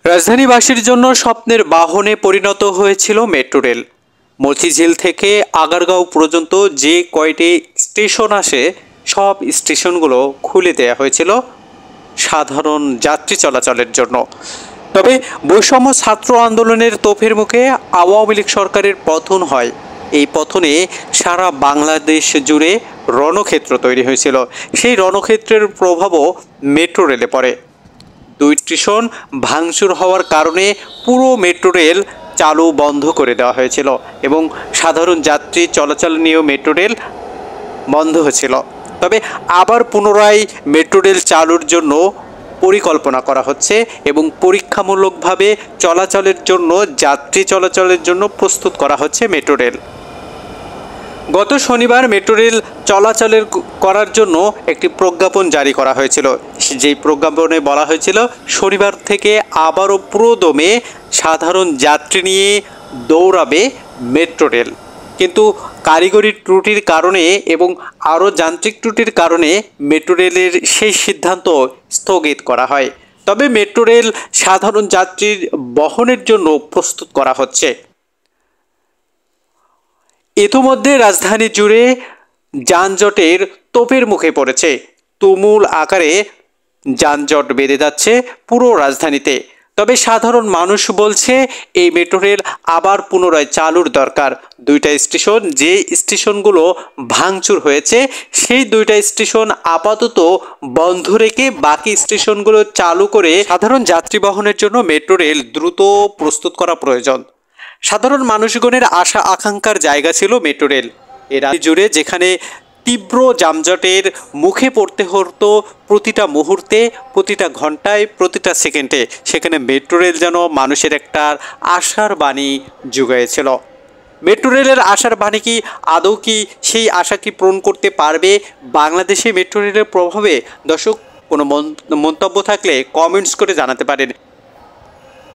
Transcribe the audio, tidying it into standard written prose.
রাজধানীবাসীর জন্য স্বপ্নের বাহনে পরিণত হয়েছিল মেট্রো রেল। মতিঝিল থেকে আগারগাঁও পর্যন্ত যে কয়টি স্টেশন আসে সব স্টেশনগুলো খুলে দেওয়া হয়েছিল সাধারণ যাত্রী চলাচলের জন্য। তবে বৈষম্য ছাত্র আন্দোলনের তোপের মুখে আওয়ামী লীগ সরকারের পতন হয়। এই পতনে সারা বাংলাদেশ জুড়ে রণক্ষেত্র তৈরি হয়েছিল। সেই রণক্ষেত্রের প্রভাবও মেট্রো রেলে পড়ে। 2 স্টেশন ভাঙচুর হওয়ার কারণে পুরো মেট্রো রেল চালু বন্ধ করে দেওয়া হয়েছিল এবং সাধারণ যাত্রী চলাচল নিয়েও মেট্রো রেল বন্ধ হয়েছিল। তবে আবার পুনরায় মেট্রো রেল চালুর জন্য পরিকল্পনা করা হচ্ছে এবং পরীক্ষামূলকভাবে চলাচলের জন্য যাত্রী চলাচলের জন্য প্রস্তুত করা হচ্ছে মেট্রো রেল। গত শনিবার মেট্রো রেল চলাচলের করার জন্য একটি প্রজ্ঞাপন জারি করা হয়েছিল। যেই প্রজ্ঞাপনে বলা হয়েছিল শনিবার থেকে আবারও পুরোদমে সাধারণ যাত্রী নিয়ে দৌড়াবে মেট্রো রেল। কিন্তু কারিগরি ত্রুটির কারণে এবং আরও যান্ত্রিক ত্রুটির কারণে মেট্রো রেলের সেই সিদ্ধান্ত স্থগিত করা হয়। তবে মেট্রো রেল সাধারণ যাত্রীর বহনের জন্য প্রস্তুত করা হচ্ছে। ইতিমধ্যে রাজধানী জুড়ে যানজটের তোপের মুখে পড়েছে। তুমুল আকারে যানজট বেড়ে যাচ্ছে পুরো রাজধানীতে। তবে সাধারণ মানুষ বলছে এই মেট্রো রেল আবার পুনরায় চালুর দরকার। 2টা স্টেশন, যে স্টেশনগুলো ভাঙচুর হয়েছে সেই 2টা স্টেশন আপাতত বন্ধ রেখে বাকি স্টেশনগুলো চালু করে সাধারণ যাত্রী বহনের জন্য মেট্রো রেল দ্রুত প্রস্তুত করা প্রয়োজন। সাধারণ মানুষগণের আশা আকাঙ্ক্ষার জায়গা ছিল মেট্রো রেল। এর জুড়ে যেখানে তীব্র যানজটের মুখে পড়তে হতো প্রতিটা মুহূর্তে, প্রতিটা ঘন্টায়, প্রতিটা সেকেন্ডে, সেখানে মেট্রো রেল যেন মানুষের একটা আশার বাণী জুগিয়েছিল। মেট্রো রেলের আশার বাণী কি আদৌ কি সেই আশা কি পূরণ করতে পারবে বাংলাদেশে মেট্রো রেলের প্রভাবে? দর্শক, কোনো মন্তব্য থাকলে কমেন্টস করে জানাতে পারেন।